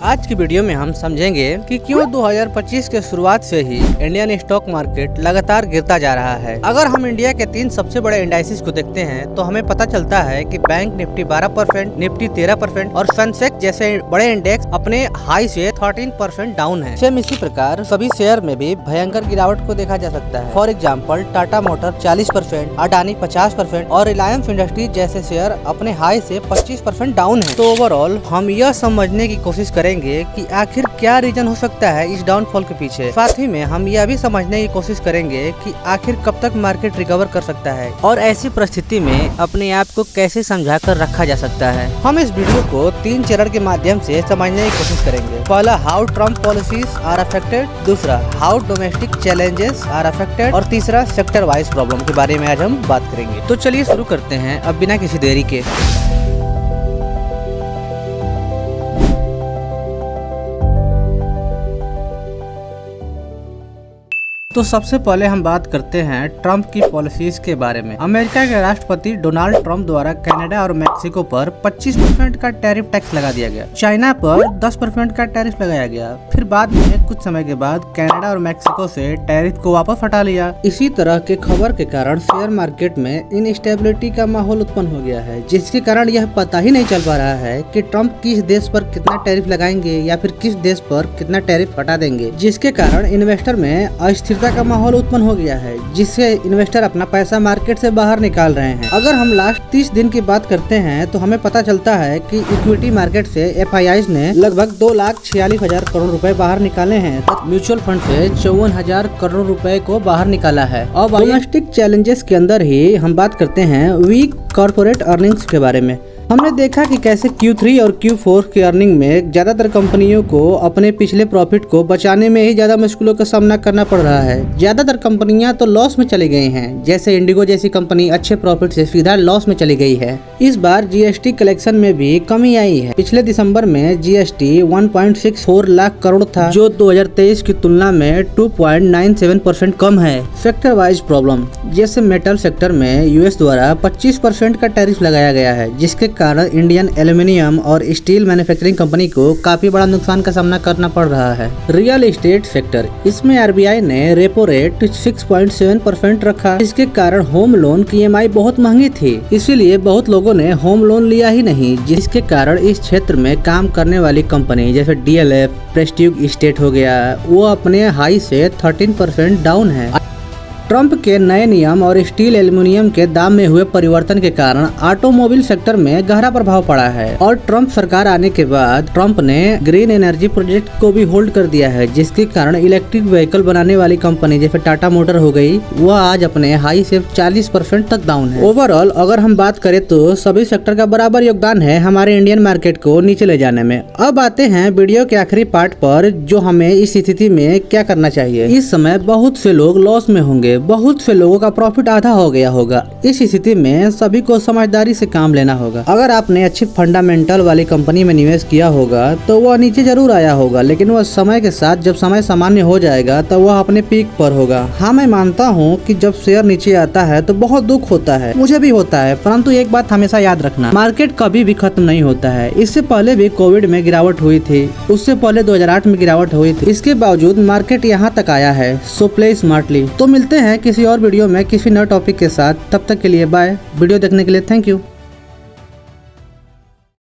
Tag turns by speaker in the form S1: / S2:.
S1: आज की वीडियो में हम समझेंगे कि क्यों 2025 के शुरुआत से ही इंडियन स्टॉक मार्केट लगातार गिरता जा रहा है। अगर हम इंडिया के 3 सबसे बड़े इंडाइसिस को देखते हैं तो हमें पता चलता है कि बैंक निफ्टी 12%, निफ्टी 13% और सेंसेक्स जैसे बड़े इंडेक्स अपने हाई से 13% डाउन है। सेम इसी प्रकार सभी शेयर में भी भयंकर गिरावट को देखा जा सकता है। For example Tata motor 40%, Adani 50% और रिलायंस इंडस्ट्रीज जैसे शेयर अपने हाई से 25% डाउन है। तो ओवरऑल हम यह समझने की कोशिश करेंगे कि आखिर क्या रीजन हो सकता है इस डाउनफॉल के पीछे। साथ ही में हम यह भी समझने की कोशिश करेंगे कि आखिर कब तक मार्केट रिकवर कर सकता है और ऐसी परिस्थिति में अपने आप को कैसे समझा कर रखा जा सकता है। हम इस वीडियो को 3 चरण के माध्यम से समझने की कोशिश करेंगे। पहला, how Trump policies are affected. दूसरा, how domestic challenges are affected. और तीसरा, सेक्टर वाइज प्रॉब्लम के बारे में आज हम बात करेंगे। तो चलिए शुरू करते हैं अब बिना किसी देरी के। तो सबसे पहले हम बात करते हैं ट्रम्प की पॉलिसीज के बारे में। अमेरिका के राष्ट्रपति डोनाल्ड ट्रम्प द्वारा कनाडा और मेक्सिको पर 25% का टैरिफ टैक्स लगा दिया गया। चाइना पर 10% का टैरिफ लगाया गया। फिर बाद में कुछ समय के बाद कनाडा और मेक्सिको से टैरिफ को वापस हटा लिया। इसी तरह के खबर के कारण शेयर मार्केट में इनस्टेबिलिटी का माहौल उत्पन्न हो गया है, जिसके कारण यह पता ही नहीं चल पा रहा है कि ट्रम्प किस देश पर कितना टैरिफ लगाएंगे या फिर किस देश पर कितना टैरिफ हटा देंगे, जिसके कारण इन्वेस्टर में अस्थिरता का माहौल उत्पन्न हो गया है, जिससे इन्वेस्टर अपना पैसा मार्केट से बाहर निकाल रहे हैं। अगर हम लास्ट 30 दिन की बात करते हैं तो हमें पता चलता है कि इक्विटी मार्केट से एफआईआईज ने लगभग 2,46,000 करोड़ रुपए बाहर निकाले हैं। म्यूचुअल फंड से 54,000 करोड़ रुपए को बाहर निकाला है। और डोमेस्टिक चैलेंजेस के अंदर ही हम बात करते हैं वीक कॉर्पोरेट अर्निंग्स के बारे में। हमने देखा कि कैसे Q3 और Q4 की अर्निंग में ज्यादातर कंपनियों को अपने पिछले प्रॉफिट को बचाने में ही ज्यादा मुश्किलों का सामना करना पड़ रहा है। ज्यादातर कंपनियां तो लॉस में चली गई हैं, जैसे इंडिगो जैसी कंपनी अच्छे प्रॉफिट से सीधा लॉस में चली गई है। इस बार जीएसटी कलेक्शन में भी कमी आई है। पिछले दिसंबर में जीएसटी 1.64 लाख करोड़ था, जो 2023 की तुलना में 2.97% कम है। सेक्टर वाइज प्रॉब्लम, जैसे मेटल सेक्टर में यूएस द्वारा 25% का टैरिफ लगाया गया है, जिसके कारण इंडियन एल्यूमिनियम और स्टील मैन्युफैक्चरिंग कंपनी को काफी बड़ा नुकसान का सामना करना पड़ रहा है। रियल एस्टेट सेक्टर, इसमें आरबीआई ने रेपो रेट 6.7% रखा, जिसके कारण होम लोन की ईएमआई बहुत महंगी थी, इसीलिए बहुत लोगों ने होम लोन लिया ही नहीं, जिसके कारण इस क्षेत्र में काम करने वाली कंपनी जैसे डीएलएफ, प्रेस्टीज एस्टेट हो गया, वो अपने हाई से 13% डाउन है। ट्रम्प के नए नियम और स्टील एल्यूमिनियम के दाम में हुए परिवर्तन के कारण ऑटोमोबाइल सेक्टर में गहरा प्रभाव पड़ा है। और ट्रम्प सरकार आने के बाद ट्रम्प ने ग्रीन एनर्जी प्रोजेक्ट को भी होल्ड कर दिया है, जिसके कारण इलेक्ट्रिक व्हीकल बनाने वाली कंपनी जैसे टाटा मोटर हो गई, वह आज अपने हाई से 40% तक डाउन है। ओवरऑल अगर हम बात करें तो सभी सेक्टर का बराबर योगदान है हमारे इंडियन मार्केट को नीचे ले जाने में। अब आते हैं वीडियो के आखिरी पार्ट पर, जो हमें इस स्थिति में क्या करना चाहिए। इस समय बहुत से लोग लॉस में होंगे, बहुत से लोगों का प्रॉफिट आधा हो गया होगा। इस स्थिति में सभी को समझदारी से काम लेना होगा। अगर आपने अच्छी फंडामेंटल वाली कंपनी में निवेश किया होगा तो वह नीचे जरूर आया होगा, लेकिन वह समय के साथ जब समय सामान्य हो जाएगा तो वह अपने पीक पर होगा। हाँ, मैं मानता हूँ कि जब शेयर नीचे आता है तो बहुत दुख होता है, मुझे भी होता है, परंतु एक बात हमेशा याद रखना, मार्केट कभी भी खत्म नहीं होता है। इससे पहले भी कोविड में गिरावट हुई थी, उससे पहले 2008 में गिरावट हुई थी, इसके बावजूद मार्केट यहाँ तक आया है। So play smartly. तो मिलते हैं किसी और वीडियो में किसी नए टॉपिक के साथ। तब तक के लिए बाय। वीडियो देखने के लिए थैंक यू।